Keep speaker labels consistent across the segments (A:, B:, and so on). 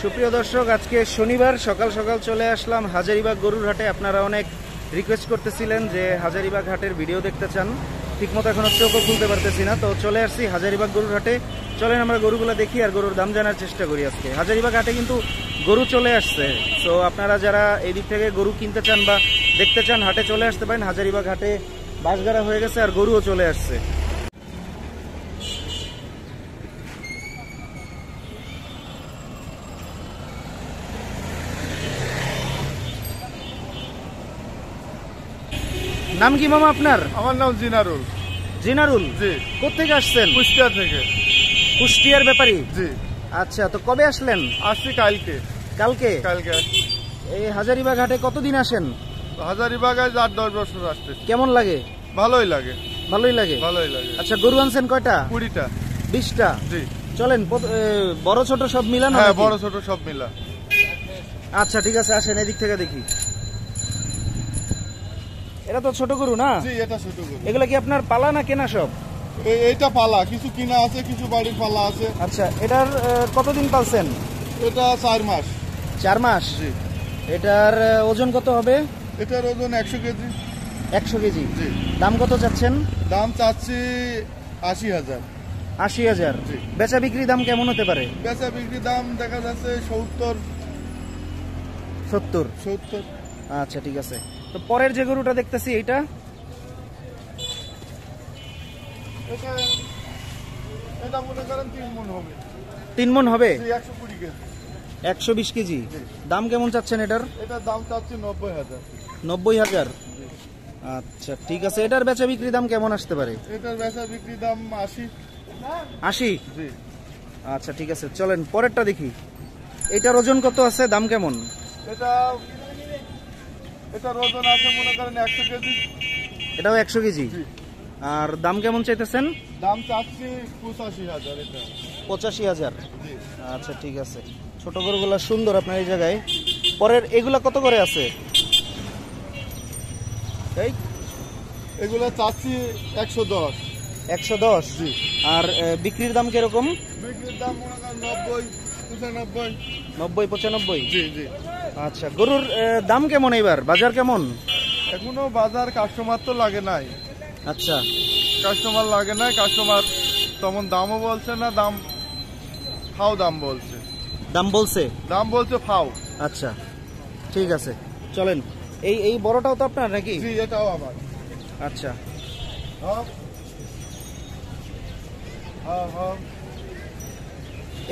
A: সুপ্রিয় দর্শক, আজকে শনিবার সকাল সকাল চলে আসলাম হাজারীবাগ গরুর হাটে। আপনারা অনেক রিকোয়েস্ট করতেছিলেন যে হাজারীবাগ হাটের ভিডিও দেখতে চান, ঠিকমতো এখনো চোখও খুলতে পারতেছি না, তো চলে আসছি হাজারীবাগ গরুর হাটে। চলেন আমরা গরুগুলো দেখি আর গরুর দাম জানার চেষ্টা করি। আজকে হাজারীবাগ হাটে কিন্তু গরু চলে আসছে, তো আপনারা যারা এই দিক থেকে গরু কিনতে চান বা দেখতে চান হাটে চলে আসতে পারেন। হাজারীবাগ হাটে বাসগাড়া হয়ে গেছে আর গরুও চলে আসছে। নাম কি মামা আপনার?
B: আমার নাম জিনারুল।
A: জিনারুল
B: জি।
A: কোথেকে আসছেন?
B: কুষ্টিয়া থেকে।
A: কুষ্টিয়ার ব্যাপারী?
B: জি।
A: আচ্ছা, তো কবে আসলেন?
B: আসছি কালকে।
A: কালকে?
B: কালকে আসছি।
A: এই হাজারীবাগ হাটে কতদিন আসেন?
B: হাজারীবাগ আজ 8-10 বছর আসছে।
A: কেমন লাগে?
B: ভালোই লাগে।
A: ভালোই লাগে।
B: ভালোই লাগে।
A: আচ্ছা, গরু আনছেন কয়টা?
B: 20টা।
A: 20টা?
B: জি।
A: চলেন বড় ছোট সব মিলানো?
B: হ্যাঁ, বড় ছোট সব মিলা।
A: আচ্ছা ঠিক আছে, আসেন এদিক থেকে দেখি। এটা তো ছোট গরু না?
B: জি, এটা ছোট গরু।
A: এগুলা কি আপনার পালা না কেনা সব?
B: এইটা পালা, কিছু কিনা আছে, কিছু বাড়ির পালা আছে।
A: আচ্ছা, এটার কতদিন পালছেন?
B: এটা 4 মাস।
A: 4 মাস?
B: জি।
A: এটার ওজন কত হবে?
B: এটার ওজন 100 কেজি।
A: 100 কেজি?
B: জি।
A: দাম কত চাচ্ছেন?
B: দাম চাচ্ছি 80,000।
A: 80,000?
B: জি।
A: বেচা বিক্রি দাম কেমন হতে পারে?
B: বেচা বিক্রি দাম দেখা যাচ্ছে 70।
A: 70? আচ্ছা ঠিক আছে। তো পরের যে গরুটা দেখতেছি এইটা?
B: এটা মনে করেন 3 মণ হবে।
A: 3 মণ হবে?
B: 120 কেজি।
A: 120 কেজি? দাম কেমন চাচ্ছেন এটার?
B: এটার দাম চাচ্ছি 90,000।
A: 90,000? আচ্ছা ঠিক আছে। এটার বেচা বিক্রি দাম কেমন আসতে পারে?
B: এটার বেচা বিক্রি দাম 80।
A: 80?
B: জি।
A: আচ্ছা ঠিক আছে, চলেন পরেরটা দেখি। এটার ওজন কত আছে, দাম কেমন?
B: এটার ওজন আছে মনে করেন 100 কেজি।
A: এটাও 100 কেজি? আর দাম কেমন চাইতেছেন?
B: দাম চাচ্ছি 85,000। এটা
A: 85,000?
B: জি।
A: আচ্ছা ঠিক আছে। ছোট গরুগুলা সুন্দর আপনার এই জায়গায়। পরের এগুলা কত করে আছে? এই
B: এগুলো চাচ্ছি 110।
A: 110?
B: জি।
A: আর বিক্রির দাম কিরকম?
B: বিক্রির দাম মনে করেন 90, 95।
A: 90-95?
B: জি জি।
A: আচ্ছা, গরুর দাম কেমন এবার, বাজার কেমন?
B: এখনো বাজার কাস্টমার তো লাগে নাই।
A: আচ্ছা,
B: কাস্টমার লাগে নাই, কাস্টমার তেমন দামও বলছে না, ফাও দাম বলছে।
A: দাম বলছে
B: ফাও।
A: আচ্ছা ঠিক আছে, চলেন। এই বড়টাও তো আপনার নাকি?
B: জি, এটাও আমার।
A: আচ্ছা।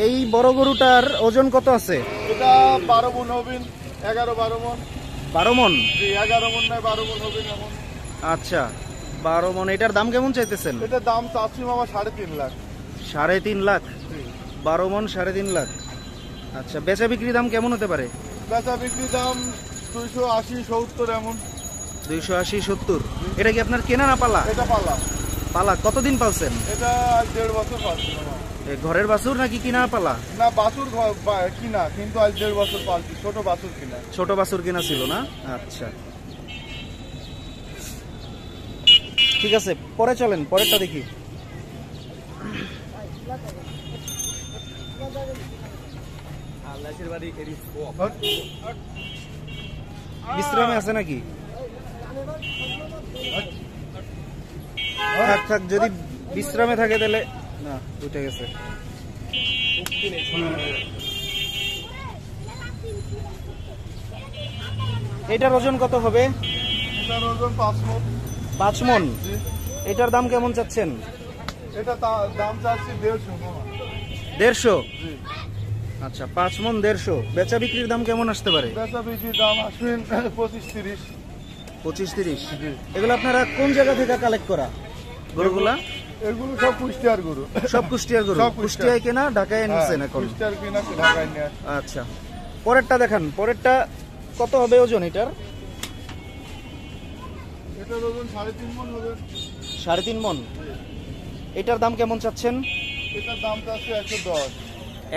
A: এই বড় গরুটার ওজন কত আছে?
B: এটা 12 মণ হবে। 11-12 মণ।
A: 12 মণ?
B: জি, 11 মণ নয় 12 মণ হবে এমন।
A: আচ্ছা, 12 মণ। এটার দাম কেমন চাইতেছেন?
B: এটার দাম চাচ্ছি মামা 3.5 লাখ।
A: 3.5 লাখ?
B: জি।
A: 12 মণ 3.5 লাখ। আচ্ছা, বেচা বিক্রি দাম কেমন হতে পারে?
B: বেচা বিক্রি দাম 280-70 এমন।
A: 280-70? এটা কি আপনার কেনা না পালা?
B: এটা পালা।
A: পালা? কতদিন পালছেন?
B: এটা 1.5 বছর পালছি মামা।
A: ঘরের বাছুর নাকি কিনা পালা?
B: না, বাছুর কিনা, কিন্তু আজ 1.5 বছর পালছি। ছোট বাছুর কিনা।
A: ছোট বাছুর কিনা ছিল না? আচ্ছা ঠিক আছে, পরে চলেন পরেরটা দেখি। বিশ্রামে আছে নাকি? থাক, যদি বিশ্রামে থাকে তাহলে না, উঠে গেছে। এটার ওজন কত হবে?
B: এটার ওজন 5 মণ।
A: 5 মণ?
B: জি।
A: এটার দাম কেমন চাচ্ছেন?
B: এটা দাম চাচ্ছি 150 মামা।
A: 150?
B: জি।
A: আচ্ছা, 5 মণ 150। বেচা বিক্রির দাম কেমন আসতে পারে?
B: বেচা বিক্রির দাম আসবেন 25-30।
A: 25-30?
B: জি।
A: এগুলো আপনারা কোন জায়গা থেকে কালেক্ট করা গরুগুলা?
B: এগুলো সব কুষ্টিয়ার গরু।
A: সব কুষ্টিয়ার গরু? কুষ্টিয়ায় কেনা, ঢাকায় এনেছেন এখন?
B: কুষ্টিয়ার কিনা, ঢাকায় নিয়ে।
A: আচ্ছা, পরেরটা দেখান। পরেরটা কত হবে ওজন এটার?
B: এটার ওজন 3.5 মণ হবে।
A: 3.5 মণ? এটার দাম কেমন চাচ্ছেন?
B: এটার দাম চাচ্ছি 110।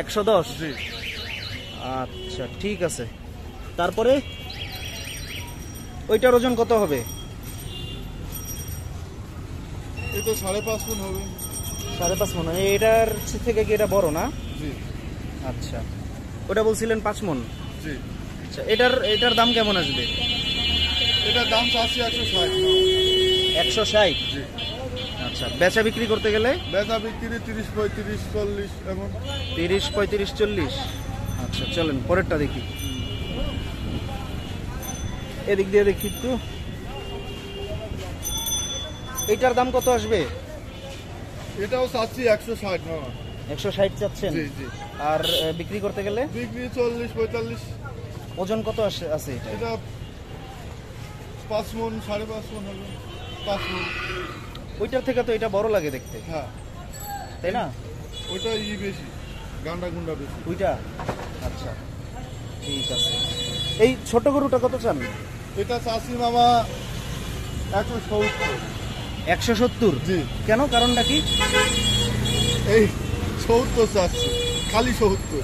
A: 110?
B: জি।
A: আচ্ছা ঠিক আছে। তারপরে ওইটার ওজন কত হবে?
B: এটা 5.5 মণ হবে।
A: 5.5 মণ? এটার থেকে কি এটা বড় না?
B: জি।
A: আচ্ছা ওটা বলছিলেন 5 মণ।
B: জি।
A: আচ্ছা, এটার দাম কেমন আসবে?
B: এটার দাম চাচ্ছি 160।
A: 160।
B: জি।
A: আচ্ছা, বেচা বিক্রি করতে গেলে?
B: বেচা বিক্রি 30, 35, 40 এমন।
A: 30, 35, 40। আচ্ছা চলেন পরেরটা দেখি। এদিক দিয়ে দেখি একটু। এইটার দাম কত আসবে?
B: এটাও চাচ্ছি 160 মামা।
A: 160 চাচ্ছেন?
B: জি জি।
A: আর বিক্রি করতে গেলে?
B: বিক্রি 40, 45।
A: ওজন কত আছে এটা?
B: এটা 5 মণ, 5.5 মণ হবে। 5 মণ।
A: ওইটার থেকে তো এটা বড় লাগে দেখতে,
B: হ্যাঁ
A: তাই না?
B: ওইটা বেশি, গান্ডা গুন্ডা বেশি।
A: ওইটা? আচ্ছা ঠিক আছে। এই ছোট গরুটা কত চান?
B: এটা চাষি মামা 170।
A: 170?
B: জি।
A: কেন, কারণটা কি?
B: এই 70 চাচ্ছি, খালি 70।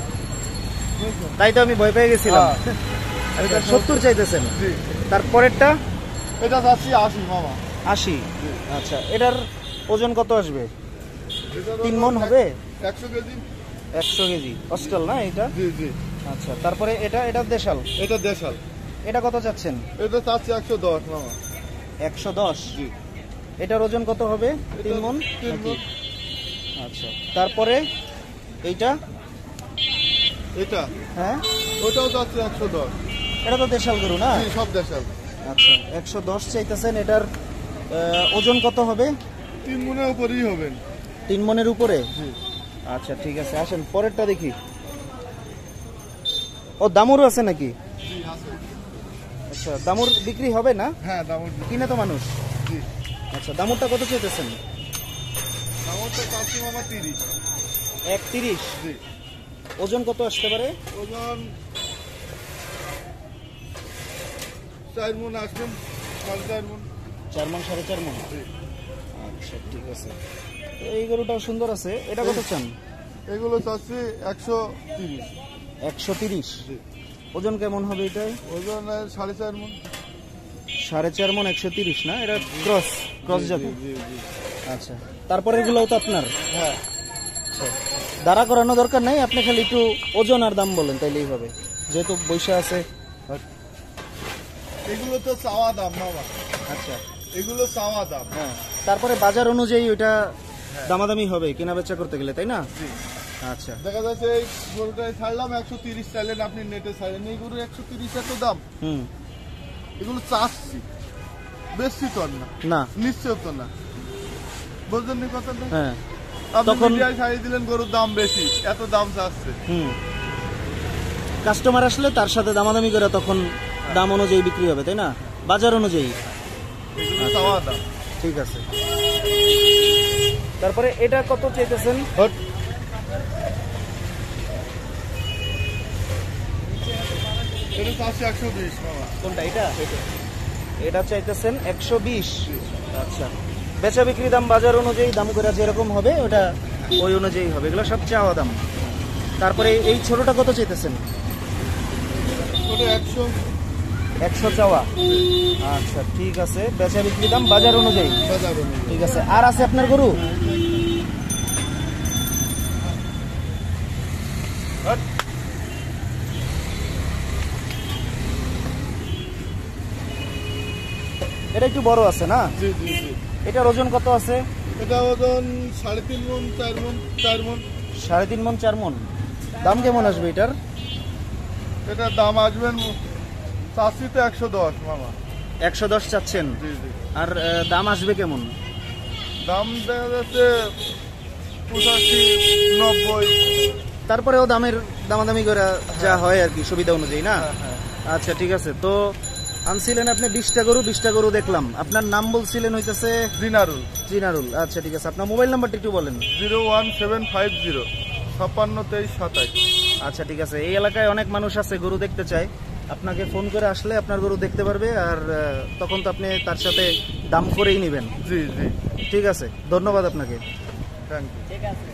A: তাই তো আমি ভয় পেয়ে গেছিলাম।
B: হ্যাঁ।
A: 70 চাইতেছেন?
B: জি।
A: তারপরেরটা?
B: এটা চাচ্ছি 80 মামা।
A: 80?
B: জি।
A: আচ্ছা, এটার ওজন কত আসবে?
B: এটা
A: 3 মণ হবে?
B: 100 কেজি।
A: 100 কেজি অস্টাল না এটা?
B: জি জি।
A: আচ্ছা, তারপরে এটা দেশাল।
B: এটা দেশাল।
A: এটা কত চাচ্ছেন?
B: এটা চাচ্ছি 110 মামা।
A: 110?
B: জি।
A: এটার ওজন কত হবে? 3 মণ?
B: 3 মণ।
A: আচ্ছা, তারপরে এইটা?
B: এটা?
A: হ্যাঁ,
B: ওটাও চাচ্ছি 110।
A: এটা তো দেশাল গরু না?
B: জি, সব দেশাল।
A: আচ্ছা, 110 চাইতেছেন। এটার ওজন কত হবে?
B: 3 মণের উপরেই হবেন।
A: 3 মণের উপরে?
B: জি।
A: আচ্ছা ঠিক আছে, আসেন পরেরটা দেখি। ও দামুরও আছে নাকি?
B: জি আছে।
A: আচ্ছা, দামুর বিক্রি হবে না?
B: হ্যাঁ দামর।
A: কিনে তো মানুষ।
B: জি।
A: আচ্ছা, দামুরটা কত চাইতেছেন?
B: দামরটা চাচ্ছি মামা 30।
A: 130?
B: জি।
A: ওজন কত আসতে পারে?
B: ওজন 4 মণ আসবেন, 4.5 মণ।
A: 4 মণ, 4.5 মণ?
B: জি।
A: আচ্ছা ঠিক আছে। এই গরুটাও সুন্দর আছে। এটা কত চান?
B: এগুলো চাচ্ছি 130।
A: 130?
B: জি।
A: ওজন কেমন হবে এটাই?
B: ওজন 4.5 মণ।
A: 4.5 মণ 130 না? এটা ক্রস জাতের?
B: জি জি।
A: আচ্ছা, তারপরে এগুলোও তো আপনার?
B: হ্যাঁ।
A: আচ্ছা, দাঁড়া করানো দরকার নাই, আপনি খালি একটু ওজন আর দাম বলেন তাইলেই হবে, যেহেতু বৈশা আছে।
B: এগুলো তো চাওয়া দাম মামা।
A: আচ্ছা
B: এগুলো চাওয়া দাম।
A: হ্যাঁ, তারপরে বাজার অনুযায়ী ওইটা দামাদামি হবে কেনা বেচা করতে গেলে, তাই না?
B: জি।
A: আচ্ছা,
B: দেখা যাচ্ছে এই গরুটাই ছাড়লাম 130 চাইলেন, আপনি নেটে ছাড়লেন, এই গরু 130 এত দাম।
A: হুম,
B: এগুলো চাচ্ছি, বেশি তো আর না,
A: না
B: নিশ্চয় তো না, বুঝলেন নি কথাটা?
A: হ্যাঁ,
B: আপনি
A: তখন
B: মিডিয়ায় ছাড়িয়ে দিলেন গরুর দাম বেশি, এত দাম চাচ্ছে।
A: হুম, কাস্টমার আসলে তার সাথে দামাদামি করে তখন দাম অনুযায়ী বিক্রি হবে, তাই না? বাজার অনুযায়ী।
B: এগুলো চাওয়া দাম।
A: ঠিক আছে, তারপরে এটা কত চাইতেছেন?
B: এটা চাচ্ছি 120 মামা।
A: কোনটা এটা? এটা চাইতেছেন 120? আচ্ছা, বেচা বিক্রি দাম বাজার অনুযায়ী দাম করে যেরকম হবে ওটা ওই অনুযায়ী হবে, এগুলো সব চাওয়া দাম। তারপরে এই ছোটটা কত চাইতেছেন?
B: ওটা 100।
A: 100 চাওয়া? আচ্ছা ঠিক আছে, বেচা বিক্রি দাম বাজার অনুযায়ী।
B: বাজার অনুযায়ী।
A: ঠিক আছে, আর আছে আপনার গরু? এটা একটু বড় আছে না?
B: জি জি জি।
A: এটার ওজন কত আছে?
B: এটা ওজন 3.5 মণ, 4 মণ, 4 মণ।
A: 3.5 মণ 4 মণ। দাম কেমন আসবে এটার?
B: এটার দাম আসবেন চাচ্ছি তো 110 মামা।
A: 110 চাচ্ছেন?
B: জি জি।
A: আর দাম আসবে কেমন?
B: দাম দেখা যাচ্ছে 85, 90।
A: তারপরেও দামাদামি করে যা হয় আর কি, সুবিধা অনুযায়ী না?
B: হ্যাঁ হ্যাঁ।
A: আচ্ছা ঠিক আছে, তো আনছিলেন আপনি 20টা গরু দেখলাম। আপনার নাম বলছিলেন হইতেছে
B: দিনারুল।
A: জিনারুল। আচ্ছা ঠিক আছে, আপনার মোবাইল নাম্বারটা একটু বলেন।
B: 01750 56 23 27।
A: আচ্ছা ঠিক আছে, এই এলাকায় অনেক মানুষ আছে গরু দেখতে চায়, আপনাকে ফোন করে আসলে আপনার গরু দেখতে পারবে, আর তখন তো আপনি তার সাথে দাম করেই নেবেন।
B: জি জি।
A: ঠিক আছে, ধন্যবাদ আপনাকে।
B: Thank you.
A: ঠিক আছে।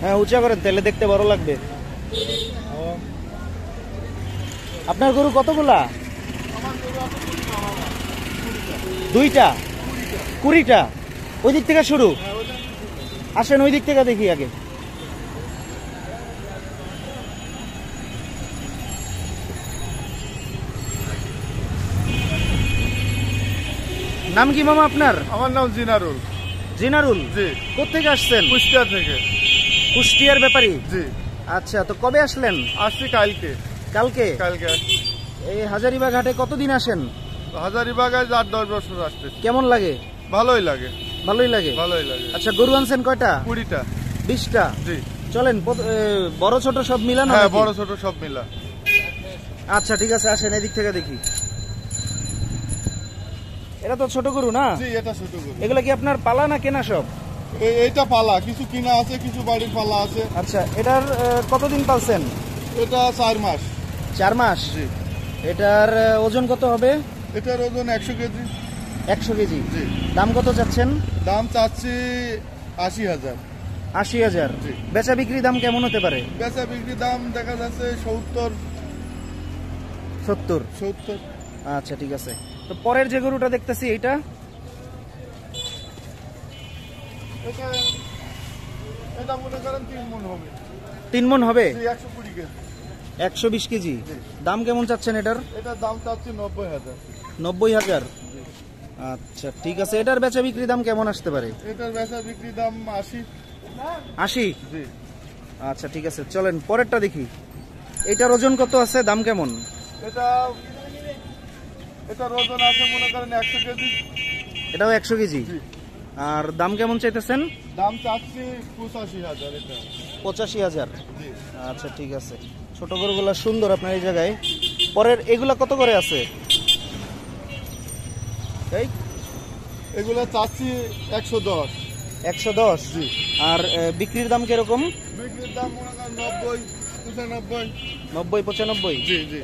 A: হ্যাঁ উঁচা করেন, তাহলে দেখতে বড় লাগবে। আপনার গরু কতগুলা? দুইটা, 20টা। ওই দিক থেকে শুরু, আসেন ওই দিক থেকে দেখি আগে। নাম কি মামা আপনার?
B: আমার নাম জিনারুল।
A: জিনারুল,
B: জি।
A: কোথেকে আসছেন?
B: কুষ্টিয়া থেকে।
A: কুষ্টিয়ার ব্যাপারী?
B: জি।
A: আচ্ছা, তো কবে আসলেন?
B: আসছি কালকে।
A: কালকে?
B: কালকে আসছি।
A: এই হাজারীবাগ হাটে কতদিন আসেন?
B: হাজারীবাগায় 8-10 বছর আসতে।
A: কেমন লাগে?
B: ভালোই লাগে।
A: ভালোই লাগে।
B: ভালোই লাগে।
A: আচ্ছা, গরু আনছেন কয়টা?
B: 20টা।
A: 20টা?
B: জি।
A: চলেন বড় ছোট সব মিলানো?
B: হ্যাঁ, বড় ছোট সব মিলা।
A: আচ্ছা ঠিক আছে, আসেন এদিক থেকে দেখি। এটা তো ছোট গরু না?
B: জি, এটা ছোট গরু।
A: এগুলা কি আপনার পালা না কেনা সব?
B: এইটা পালা, কিছু কিনা আছে, কিছু বাড়ির পালা আছে।
A: আচ্ছা, এটার কতদিন পালছেন?
B: এটা 4 মাস।
A: 4 মাস?
B: জি।
A: এটার ওজন কত হবে?
B: এটার ওজন 100 কেজি।
A: 100 কেজি?
B: জি।
A: দাম কত চাচ্ছেন?
B: দাম চাচ্ছি 80,000।
A: 80,000?
B: জি।
A: বেচা বিক্রি দাম কেমন হতে পারে?
B: বেচা বিক্রি দাম দেখা যাচ্ছে 70।
A: 70? আচ্ছা ঠিক আছে। তো পরের যে গরুটা দেখতেছি এইটা?
B: এটা মনে করেন 3 মণ হবে।
A: 3 মণ হবে?
B: 120 কেজি।
A: 120 কেজি? দাম কেমন চাচ্ছেন এটার?
B: এটার দাম চাচ্ছি 90,000।
A: 90,000? আচ্ছা ঠিক আছে। এটার বেচা বিক্রি দাম কেমন আসতে পারে?
B: এটার বেচা বিক্রি দাম 80।
A: 80?
B: জি।
A: আচ্ছা ঠিক আছে, চলেন পরেরটা দেখি। এটার ওজন কত আছে, দাম কেমন?
B: এটার ওজন আছে মনে করেন 100 কেজি।
A: এটাও 100 কেজি?
B: জি।
A: আর দাম কেমন চাইতেছেন?
B: দাম চাচ্ছি 85,000। এটা
A: 85,000?
B: জি।
A: আচ্ছা ঠিক আছে। ছোট গরুগুলা সুন্দর আপনার এই জায়গায়। পরের এগুলা কত করে আছে? এই
B: এগুলা চাচ্ছি 110।
A: 110?
B: জি।
A: আর বিক্রির দাম কিরকম?
B: বিক্রির দাম মনে করেন 90, 95।
A: 90-95?
B: জি জি।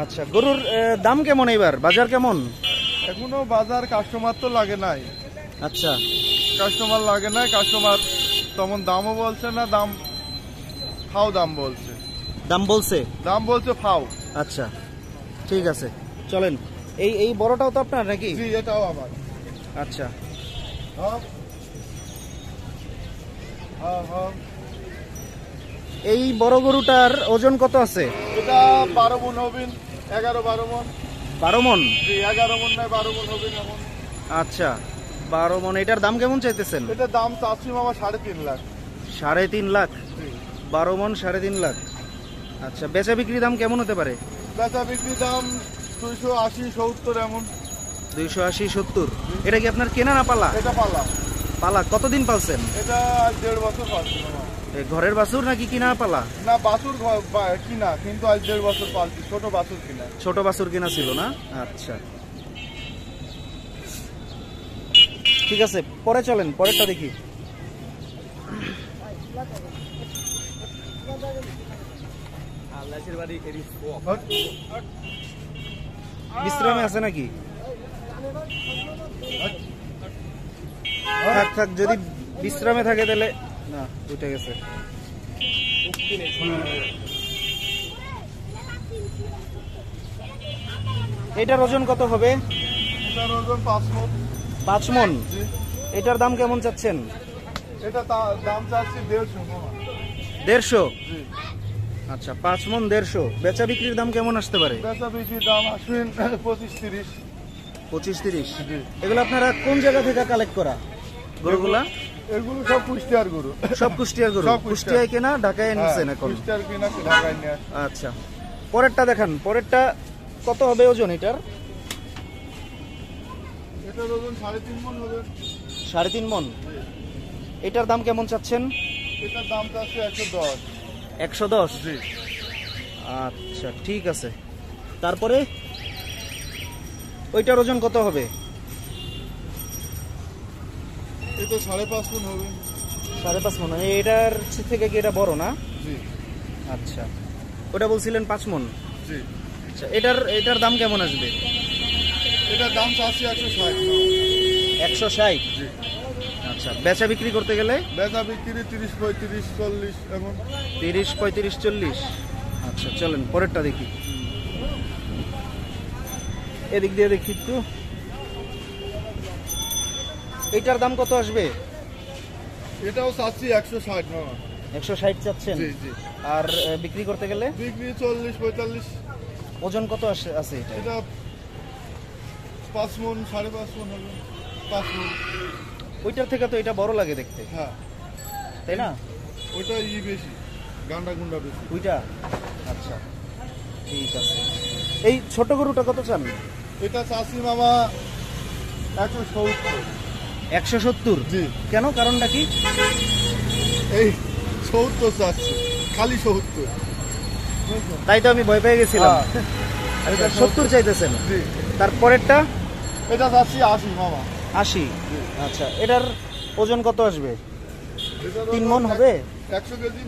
A: আচ্ছা, গরুর দাম কেমন এবার, বাজার কেমন?
B: এখনো বাজার কাস্টমার তো লাগে নাই।
A: আচ্ছা,
B: কাস্টমার লাগে নাই, কাস্টমার তেমন দামও বলছে না, ফাও দাম বলছে।
A: দাম বলছে?
B: দাম বলছে ফাও।
A: আচ্ছা ঠিক আছে, চলেন। এই বড়টাও তো আপনার নাকি?
B: জি, এটাও আমার।
A: আচ্ছা।
B: হ্যাঁ হ্যাঁ হ্যাঁ।
A: এই বড় গরুটার ওজন কত আছে?
B: এটা 12 মণ হবে। 11-12 মণ।
A: 12 মণ?
B: জি, 11 মণ নয় 12 মণ হবে এমন।
A: আচ্ছা, 12 মণ। এটার দাম কেমন চাইতেছেন?
B: এটার দাম চাচ্ছি মামা 3.5 লাখ।
A: 3.5 লাখ?
B: জি।
A: 12 মণ 3.5 লাখ। আচ্ছা, বেচা বিক্রি দাম কেমন হতে পারে?
B: বেচা বিক্রি দাম 280-70 এমন।
A: 280-70? এটা কি আপনার কেনা না পালা?
B: এটা পালা।
A: পালা? কতদিন পালছেন?
B: এটা 1.5 বছর পালছি মামা।
A: ঘরের বাছুর নাকি কিনা পালা?
B: না, বাছুর কিনা, কিন্তু আজ 1.5 বছর পালছি। ছোট বাছুর কিনা।
A: ছোট বাছুর কিনা ছিল না? আচ্ছা ঠিক আছে, পরে চলেন পরেরটা দেখি। বিশ্রামে আছে নাকি? থাক থাক, যদি বিশ্রামে থাকে তাহলে না, উঠে গেছে। এটার ওজন কত হবে?
B: এটার ওজন 5 মণ।
A: 5 মণ?
B: জি।
A: এটার দাম কেমন চাচ্ছেন?
B: এটা দাম চাচ্ছি 150 মামা।
A: 150?
B: জি।
A: আচ্ছা, 5 মণ 150। বেচা বিক্রির দাম কেমন আসতে পারে?
B: বেচা বিক্রির দাম আসবেন 25-30।
A: 25-30?
B: জি।
A: এগুলো আপনারা কোন জায়গা থেকে কালেক্ট করা গরুগুলা?
B: এগুলো সব কুষ্টিয়ার গরু।
A: সব কুষ্টিয়ার গরু?
B: সব
A: কুষ্টিয়ায় কেনা, ঢাকায় এনেছেন এখন?
B: কুষ্টিয়ার কিনা, ঢাকায় নিয়ে আসে।
A: আচ্ছা, পরেরটা দেখান। পরেরটা কত হবে ওজন এটার?
B: এটার ওজন 3.5 মণ হবে।
A: 3.5 মণ? এটার দাম কেমন চাচ্ছেন?
B: এটার দাম চাচ্ছে 110।
A: 110?
B: জি।
A: আচ্ছা ঠিক আছে। তারপরে ওইটার ওজন কত হবে?
B: এই তো 5.5 মণ হবে।
A: 5.5 মণ, মানে এটার থেকে কি এটা বড় না?
B: জি।
A: আচ্ছা, ওটা বলছিলেন 5 মণ।
B: জি।
A: আচ্ছা, এটার দাম কেমন আসবে?
B: এটার দাম চাচ্ছি 160।
A: 160?
B: জি।
A: আচ্ছা, বেচা বিক্রি করতে গেলে?
B: বেচা বিক্রি 30, 35, 40 এমন।
A: 30, 35, 40। আচ্ছা, চলেন পরেরটা দেখি। এদিক দিয়ে দেখি একটু। এইটার দাম কত আসবে?
B: এটাও চাচ্ছি 160 মামা।
A: 160 চাচ্ছেন?
B: জি জি।
A: আর বিক্রি করতে গেলে?
B: বিক্রি 40, 45।
A: ওজন কত আছে এটা?
B: এটা 5 মণ, 5.5 মণ হবে। 5 মণ।
A: ওইটার থেকে তো এটা বড় লাগে দেখতে,
B: হ্যাঁ
A: তাই না?
B: ওইটা বেশি, গান্ডা গুন্ডা বেশি।
A: ওইটা? আচ্ছা, ঠিক আছে। এই ছোট গরুটা কত চান?
B: এটা চাচ্ছি মামা 170।
A: 170?
B: জি।
A: কেন, কারণটা কি?
B: এই 70 চাচ্ছি, খালি 70।
A: তাই তো আমি ভয় পেয়ে গেছিলাম।
B: হ্যাঁ।
A: আচ্ছা, 70 চাইতেছেন?
B: জি।
A: তারপরেরটা?
B: এটা চাচ্ছি 80 মামা।
A: 80?
B: জি।
A: আচ্ছা, এটার ওজন কত আসবে?
B: এটা
A: 3 মণ হবে?
B: 100 কেজি।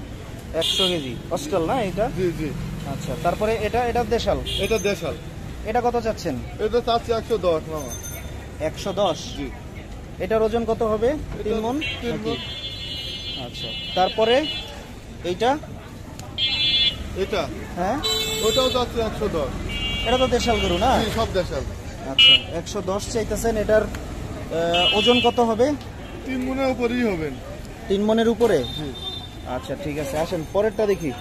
A: 100 কেজি অস্ট্রাল না এটা?
B: জি জি।
A: আচ্ছা, তারপরে এটা দেশাল।
B: এটা দেশাল।
A: এটা কত চাচ্ছেন?
B: এটা চাচ্ছি 110 মামা।
A: 110?
B: জি।
A: এটার ওজন কত হবে? 3 মণ?
B: 3
A: নাকি?
B: মণ।
A: আচ্ছা, তারপরে এইটা?
B: এটা
A: হ্যাঁ,
B: ওটাও চাচ্ছি 110।
A: এটা তো দেশাল গরু না?
B: জি, সব দেশাল।
A: আচ্ছা, 110 চাইতেছেন। এটার ওজন কত হবে?
B: 3 মণের উপরেই হবেন।
A: 3 মণের উপরে?
B: জি।
A: আচ্ছা, ঠিক আছে, আসেন পরেরটা দেখি।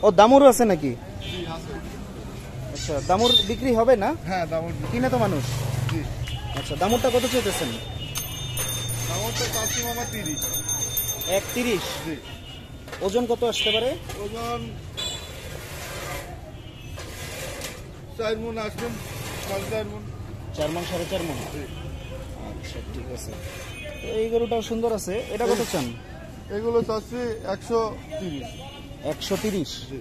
A: ও, দামুরও আছে নাকি?
B: জি আছে।
A: আচ্ছা, দামুর বিক্রি হবে না?
B: হ্যাঁ দামর।
A: কিনে তো মানুষ।
B: জি।
A: আচ্ছা, দামুরটা কত চাইতেছেন?
B: দামরটা চাচ্ছি মামা 30।
A: 130?
B: জি।
A: ওজন কত আসতে পারে?
B: ওজন 4 মণ আসবেন, 4.5 মণ।
A: 4 মণ, 4.5 মণ?
B: জি।
A: আচ্ছা, ঠিক আছে। তো এই গরুটাও সুন্দর আছে। এটা কত চান?
B: এগুলো চাচ্ছি 130।
A: 130?
B: জি।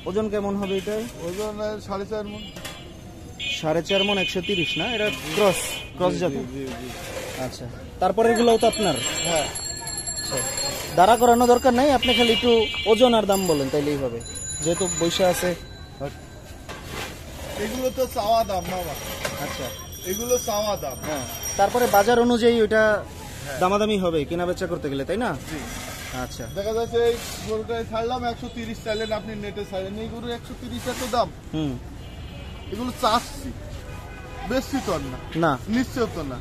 A: ওজন কেমন হবে এটা?
B: ওজন 4.5 মণ।
A: 4.5 মণ, 130 না? এটা ক্রস
B: জি,
A: যাবে?
B: জি জি।
A: আচ্ছা, তারপরে এগুলোও তো আপনার?
B: হ্যাঁ।
A: আচ্ছা, দাঁড়া করানো দরকার নাই, আপনি খালি একটু ওজন আর দাম বলেন, তাইলেই হবে, যেহেতু বৈশা আছে।
B: এগুলো তো চাওয়া দাম মামা।
A: আচ্ছা,
B: এগুলো চাওয়া দাম।
A: হ্যাঁ, তারপরে বাজার অনুযায়ী ওইটা দামাদামি হবে কেনা বেচা করতে গেলে, তাই না?
B: জি।
A: আচ্ছা,
B: দেখা যাচ্ছে এই গরুটাই ছাড়লাম 130 চাইলেন, আপনি নেটে ছাড়লেন, এই গরু 130 এত দাম।
A: হুম,
B: এগুলো চাচ্ছি, বেশি তো আর না,
A: না,
B: নিশ্চয় তো না,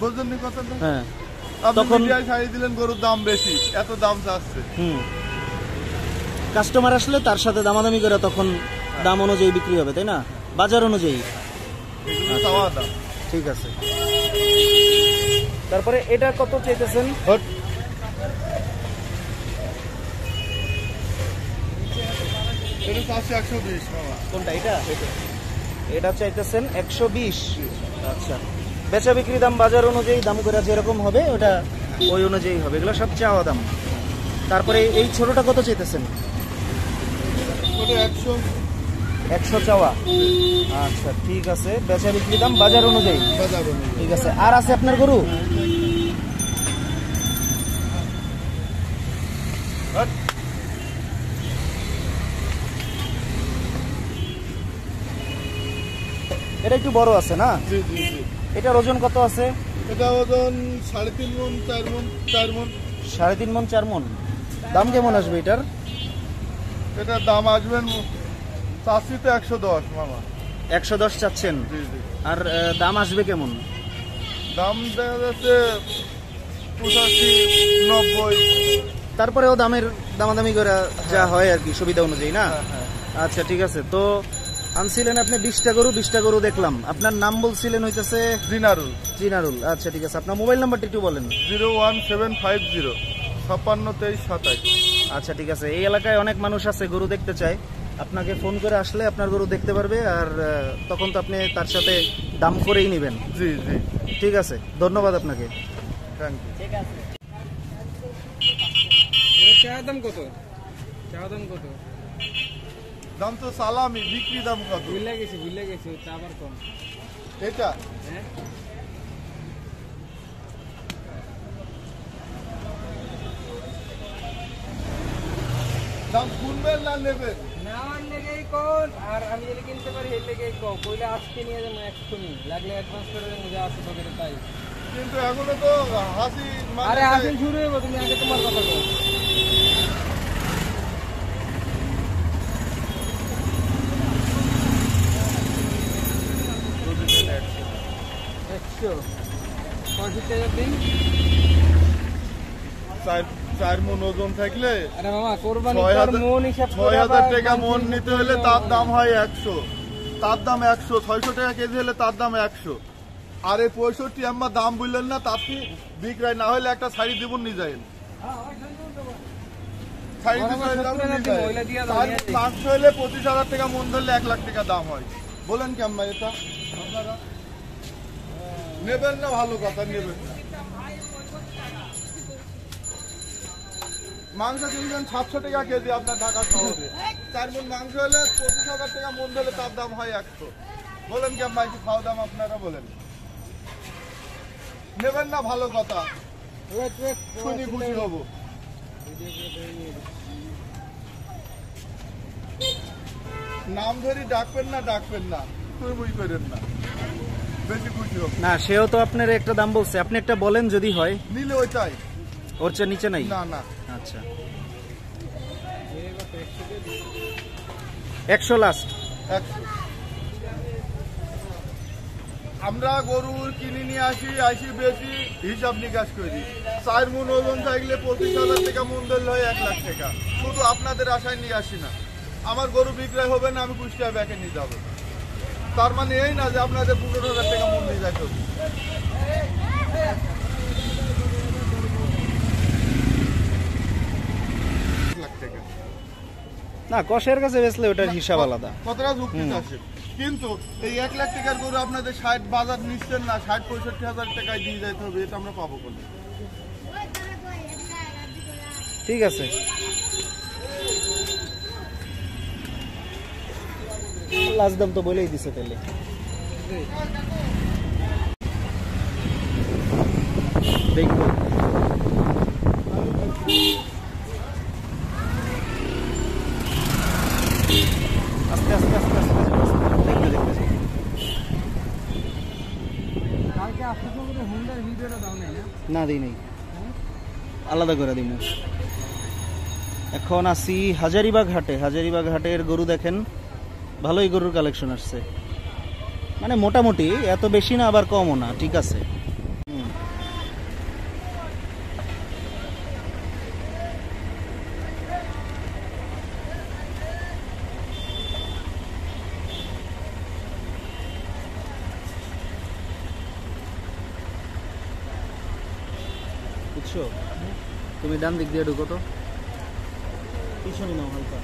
B: বুঝলেন নি কথাটা?
A: হ্যাঁ,
B: আপনি
A: তখন-
B: মিডিয়ায় ছাড়িয়ে দিলেন গরুর দাম বেশি, এত দাম চাচ্ছে।
A: হুম, কাস্টমার আসলে তার সাথে দামাদামি করে তখন দাম অনুযায়ী বিক্রি হবে, তাই না? বাজার অনুযায়ী।
B: এগুলো চাওয়া দাম।
A: ঠিক আছে, তারপরে এটা কত চাইতেছেন?
B: হট। এটা চাচ্ছি 120 মামা।
A: কোনটা, এটা? এটা চাইতেছেন 120? আচ্ছা, বেচা বিক্রি দাম বাজার অনুযায়ী দাম করে যেরকম হবে ওটা ওই অনুযায়ী হবে, এগুলো সব চাওয়া দাম। তারপরে এই ছোটটা কত চাইতেছেন?
B: ওটা 100।
A: 100 চাওয়া? আচ্ছা, ঠিক আছে, বেচা বিক্রি দাম বাজার অনুযায়ী।
B: বাজার অনুযায়ী।
A: ঠিক আছে, আর আছে আপনার গরু?
B: হট।
A: এটা একটু বড় আছে না?
B: জি জি জি।
A: এটার ওজন কত আছে?
B: এটা ওজন 3.5 মণ, 4 মণ, 4 মণ।
A: 3.5 মণ, 4 মণ। দাম কেমন আসবে এটার?
B: এটার দাম আসবেন চাচ্ছি তো 110 মামা।
A: 110 চাচ্ছেন?
B: জি জি।
A: আর দাম আসবে কেমন?
B: দাম দেখা যাচ্ছে 85, 90।
A: তারপরেও দামাদামি করে যা হয় আর কি, সুবিধা অনুযায়ী না?
B: হ্যাঁ হ্যাঁ।
A: আচ্ছা, ঠিক আছে। তো আনছিলেন আপনি 20টা গরু দেখলাম। আপনার নাম বলছিলেন হইতেছে
B: দিনারুল।
A: জিনারুল। আচ্ছা, ঠিক আছে, আপনার মোবাইল নাম্বারটা একটু বলেন।
B: 01750 56 23 27।
A: আচ্ছা, ঠিক আছে। এই এলাকায় অনেক মানুষ আছে গরু দেখতে চায়, আপনাকে ফোন করে আসলে আপনার গরু দেখতে পারবে, আর তখন তো আপনি তার সাথে দাম করেই নেবেন।
B: জি জি।
A: ঠিক আছে, ধন্যবাদ আপনাকে।
B: Thank you.
A: ঠিক আছে।
C: চাওয়া দাম কত? চাওয়া দাম কত?
B: দাম তো সালামি, বিক্রি দাম কত?
C: ভুলে গেছি ওটা আবার কম।
B: এটা
C: হ্যাঁ
B: দাম শুনবেন না নেবেন?
C: নেওয়ার লেগেই কোন, আর আমি যদি কিনতে পারি এর লেগেই কম। কইলে আজকে নিয়ে যাবো, এক্ষুনি লাগলে অ্যাডভান্স করে দেবো, যা আছে তোদের তাই।
B: কিন্তু এখনো তো হাসি
C: আরে হাসিল শুরু হইব, তুমি আগে তোমার কথা বল। একশো 65,000 দিন।
B: চার মন ওজন থাকলে
C: আরে মামা কোরবানি
B: 6,000
C: তোর মন হিসাব করে
B: 6,000
C: আবার
B: টাকা মন
C: দাম
B: নিতে হলে তার দাম হয় 100, তার দাম 100, 600 টাকা কেজি হলে তার দাম 100। আর এই 65 আমার দাম বললেন না, তার কি বিক্রয় না হলে একটা শাড়ি দিব নি যায়, শাড়ি দিব মাংস হলে 25,000 টাকা মন ধরলে 1 লাখ টাকা দাম হয়। বলেন কি আম্মা এটা আপনারা নেবেন না? ভালো কথা, নেবেন না। মাংস কিনবেন 700 টাকা কেজি আপনার ঢাকা শহরে, 4 মন মাংস হলে 25,000 টাকা মন ধরলে তার দাম হয় 100। বলেন কি আম্মা একটু খাওয়া দাম আপনারা বলেন, নেবেন না? ভালো কথা, শুনি খুশি হব। নাম ধরি ডাকবেন না, তুই বুঝ করেন না, বেশি খুশি হব
A: না। সেও তো আপনার একটা দাম বলছে, আপনি একটা বলেন যদি হয়।
B: নিলে ওইটাই,
A: ওর চেয়ে নিচে নাই?
B: না না।
A: আচ্ছা 100 লাস্ট।
B: 100 আমরা গরু কিনে নিয়ে আসি বেশি হিসাব নিকাশ করি। 4 মন ওজন থাকলে 25,000 টাকা মন ধরলে হয় 1 লাখ টাকা। শুধু আপনাদের আশায় নিয়ে আসি না, আমার গরু বিক্রয় হবে না, আমি কুষ্টিয়া ব্যাকে নিয়ে যাবো। তার মানে এই না যে আপনাদের 15,000 টাকা মন দিয়ে যাইতে হবে।
A: না, কষের কাছে বেচলে ওটার হিসাব আলাদা।
B: কতটা যুক্তি আছে, কিন্তু এই 1 লাখ টাকার গরু আপনাদের 60 বাজার নিচ্ছেন না, 60-65,000 টাকায় দিয়ে যাইতে হবে, এটা আমরা পাবো কোন?
A: ঠিক আছে, লাস্ট দাম তো বলেই দিছে তাহলে। দেখবো আস্তে আস্তে আস্তে আস্তে দেখতে দেখতে।
C: কালকে আসতে করে হুন্ডার ভিডিওটা দাও নাই না?
A: না দিই নাই, আলাদা করে দিব। এখন আসি হাজারিবাগ হাটে। হাজারিবাগ হাটের গরু দেখেন, ভালোই গরুর কালেকশন আসছে, মানে মোটামুটি, এত বেশি না আবার কমও না, ঠিক আছে। বুঝছো, তুমি ডান দিক দিয়ে ঢুকো তো, পিছনে নাও হালকা।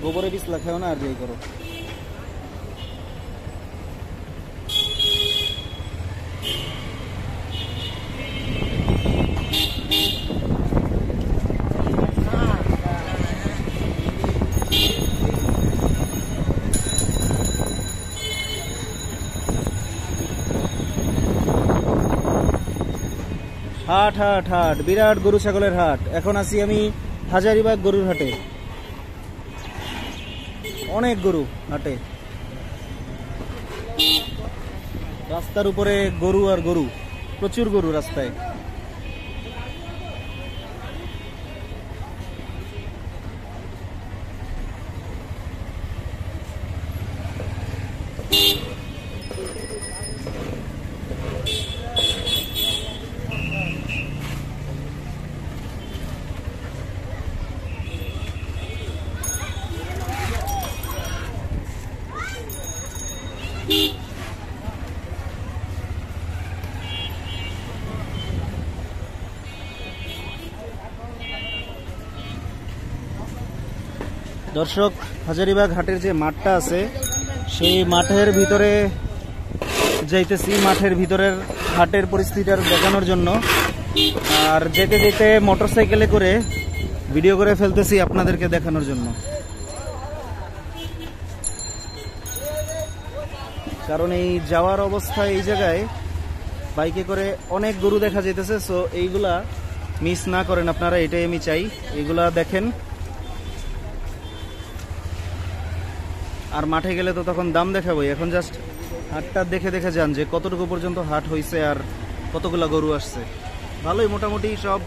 A: গোবরে বিষ লাখাও না, আর যাই করো। হাট হাট হাট, বিরাট গরু ছাগলের হাট। এখন আছি আমি হাজারিবাগ গরুর হাটে, অনেক গরু হাটে। রাস্তার উপরে গরু আর গরু, প্রচুর গরু রাস্তায়। দর্শক, হাজারীবাগ হাটের যে মাঠটা আছে সেই মাঠের ভিতরে যাইতেছি, মাঠের ভিতরের হাটের পরিস্থিতিটা দেখানোর জন্য। আর যেতে যেতে মোটরসাইকেলে করে ভিডিও করে ফেলতেছি আপনাদেরকে দেখানোর জন্য, কারণ এই যাওয়ার অবস্থায় এই জায়গায় বাইকে করে অনেক গরু দেখা যাইতেছে। সো এইগুলা মিস না করেন আপনারা, এটাই আমি চাই, এইগুলা দেখেন। আর মাঠে গেলে তো তখন দাম দেখাবোই, এখন জাস্ট হাটটা দেখে দেখে যান যে কতটুকু পর্যন্ত হাট হয়েছে আর কতগুলা গরু আসছে। ভালোই, মোটামুটি সব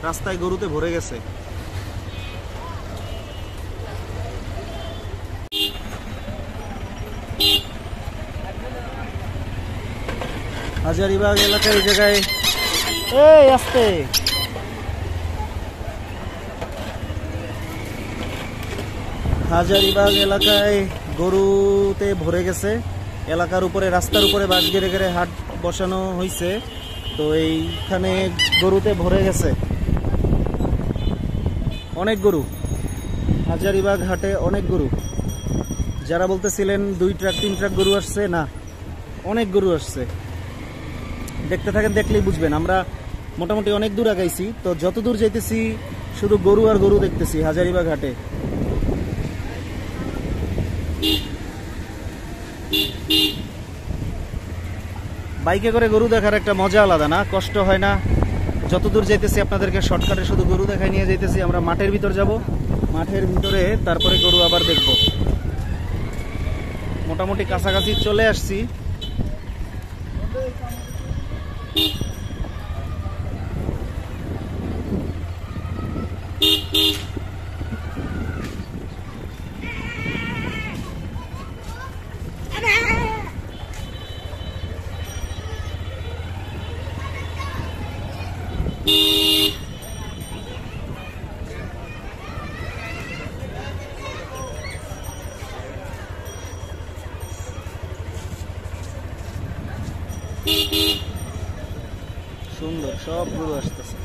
A: রাস্তায় গরুতে ভরে গেছে। হাজারীবাগ এলাকায় এই জায়গায় এই আসতে হাজারীবাগ এলাকায় গরুতে ভরে গেছে। এলাকার উপরে, রাস্তার উপরে বাঁশ গেড়ে গেড়ে হাট বসানো হয়েছে, তো এইখানে গরুতে ভরে গেছে অনেক গরু। হাজারীবাগ হাটে অনেক গরু। যারা বলতেছিলেন 2 ট্রাক 3 ট্রাক গরু আসছে, না, অনেক গরু আসছে। দেখতে থাকেন, দেখলেই বুঝবেন। আমরা মোটামুটি অনেক দূর আগাইছি, তো যত দূর যাইতেছি শুধু গরু আর গরু দেখতেছি হাজারীবাগ হাটে। বাইকে করে গরু দেখার একটা মজা আলাদা, না? কষ্ট হয় না। যত দূর যাইতেছি আপনাদেরকে শর্টকাটে শুধু গরু দেখাই নিয়ে যাইতেছি। আমরা মাঠের ভিতর যাব, মাঠের ভিতরে তারপরে গরু আবার দেখব। মোটামুটি কাছাকাছি চলে আসছি। সুন্দর সব গরু আসতেছে।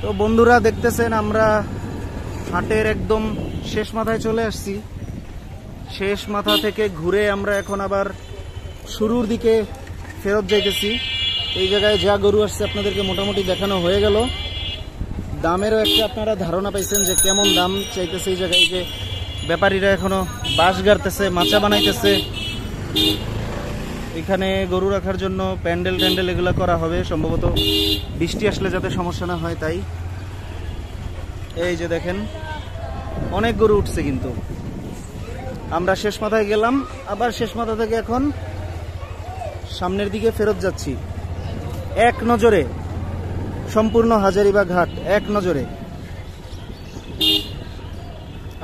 A: তো বন্ধুরা দেখতেছেন, আমরা হাটের একদম শেষ মাথায় চলে আসছি। শেষ মাথা থেকে ঘুরে আমরা এখন আবার শুরুর দিকে ফেরত যাইতেছি। এই জায়গায় যা গরু আসছে আপনাদেরকে মোটামুটি দেখানো হয়ে গেল। দামেরও একটা আপনারা ধারণা পাইছেন যে কেমন দাম চাইতেছে এই জায়গায়। যে ব্যাপারীরা এখনো বাঁশ গাড়তেছে, মাচা বানাইতেছে। এখানে গরু রাখার জন্য প্যান্ডেল ট্যান্ডেল এগুলো করা হবে সম্ভবত, বৃষ্টি আসলে যাতে সমস্যা না হয় তাই। এই যে দেখেন অনেক গরু উঠছে, কিন্তু আমরা শেষ মাথায় গেলাম, আবার শেষ মাথা থেকে এখন সামনের দিকে ফেরত যাচ্ছি। এক নজরে সম্পূর্ণ হাজারীবাগ হাট এক নজরে।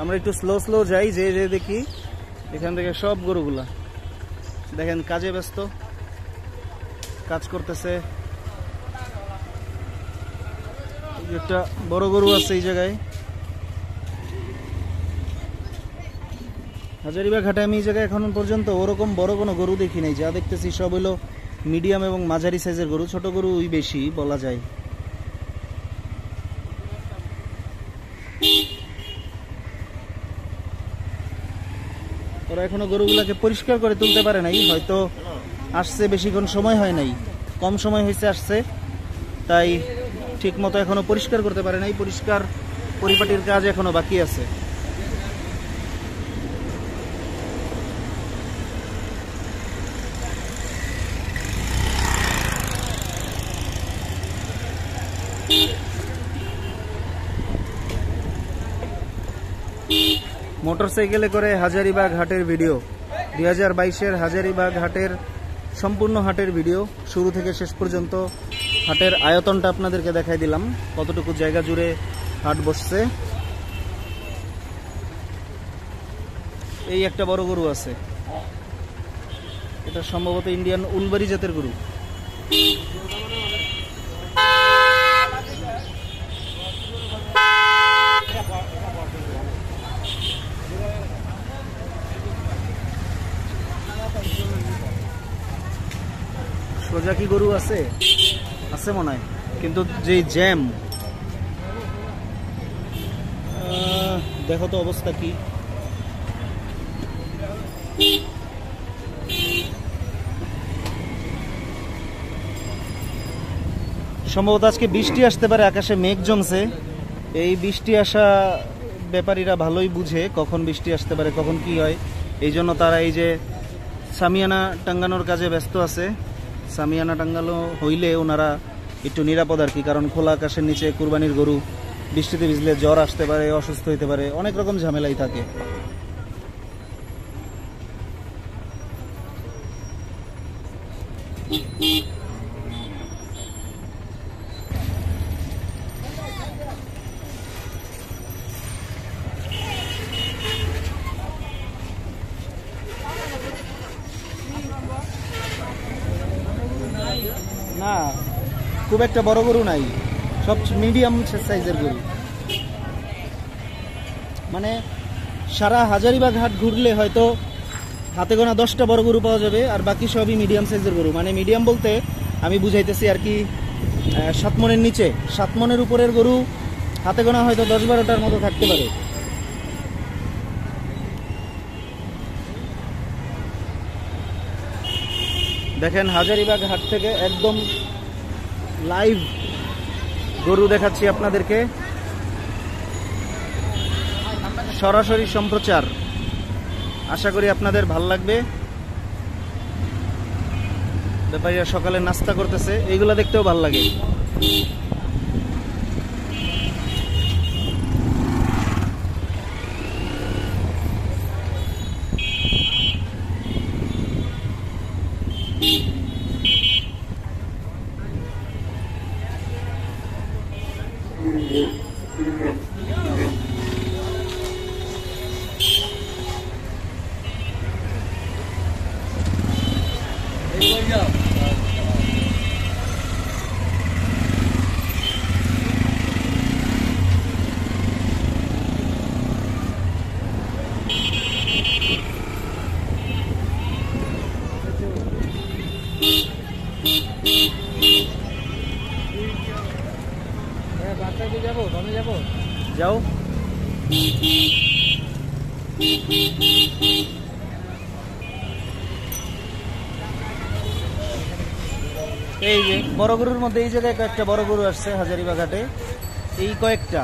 A: আমরা একটু স্লো স্লো যাই, যে যে দেখি এখান থেকে সব গরুগুলা দেখেন কাজে ব্যস্ত, কাজ করতেছে। একটা বড় গরু আছে এই জায়গায়। হাজারীবাগ ঘাটে আমি এই জায়গায় এখন পর্যন্ত ওরকম বড় কোনো গরু দেখি নাই। যা দেখতেছি সব হলো মিডিয়াম এবং মাঝারি সাইজের গরু, ছোট গরু ওই বেশি বলা যায়। ওরা এখনো গরুগুলাকে পরিষ্কার করে তুলতে পারে নাই, হয়তো আসছে বেশিক্ষণ সময় হয় নাই, কম সময় হয়েছে আসছে, তাই ঠিক মতো এখনো পরিষ্কার করতে পারে নাই। পরিষ্কার পরিপাটির কাজ এখনো বাকি আছে। মোটরসাইকেলে করে হাজারীবাগ হাটের ভিডিও, 2022-এর হাজারীবাগ হাটের সম্পূর্ণ হাটের ভিডিও, শুরু থেকে শেষ পর্যন্ত হাটের আয়তনটা আপনাদেরকে দেখাই দিলাম, কতটুকু জায়গা জুড়ে হাট বসছে। এই একটা বড় গরু আছে, এটা সম্ভবত ইন্ডিয়ান উলবাড়ি জাতের গরু। সোজা কি গরু আছে? আছে মনে হয়, কিন্তু যে জ্যাম, দেখো তো অবস্থা কি। সম্ভবত আজকে বৃষ্টি আসতে পারে, আকাশে মেঘ জমছে। এই বৃষ্টি আসা ব্যাপারীরা ভালোই বুঝে কখন বৃষ্টি আসতে পারে, কখন কি হয়। এই জন্য তারা এই যে সামিয়ানা টাঙ্গানোর কাজে ব্যস্ত আছে। সামিয়ানা টাঙ্গানো হইলে ওনারা একটু নিরাপদ আর কি, কারণ খোলা আকাশের নিচে কুরবানির গরু বৃষ্টিতে ভিজলে জ্বর আসতে পারে, অসুস্থ হতে পারে, অনেক রকম ঝামেলাই থাকে। না, খুব একটা বড় গরু নাই, সব মিডিয়াম সাইজের গরু। মানে সারা হাজারিবাগ হাট ঘুরলে হয়তো হাতে গোনা 10টা বড় গরু পাওয়া যাবে, আর বাকি সবই মিডিয়াম সাইজের গরু। মানে মিডিয়াম বলতে আমি বুঝাইতেছি আর কি 7 মনের নিচে, 7 মনের উপরের গরু হাতে গোনা হয়তো 10-12টার মতো থাকতে পারে। দেখেন হাজারিবাগ হাট থেকে একদম লাইভ গরু দেখাচ্ছি আপনাদেরকে, সরাসরি সম্প্রচার। আশা করি আপনাদের ভাল লাগবে। ব্যাপারীরা সকালে নাস্তা করতেছে, এইগুলা দেখতেও ভাল লাগে।
C: যাবো, দমে যাবো,
A: যাও। এই যে বড় গরুর মধ্যে এই জায়গায় কয়েকটা বড় গরু আসছে হাজারিবাগ হাটে, এই কয়েকটা।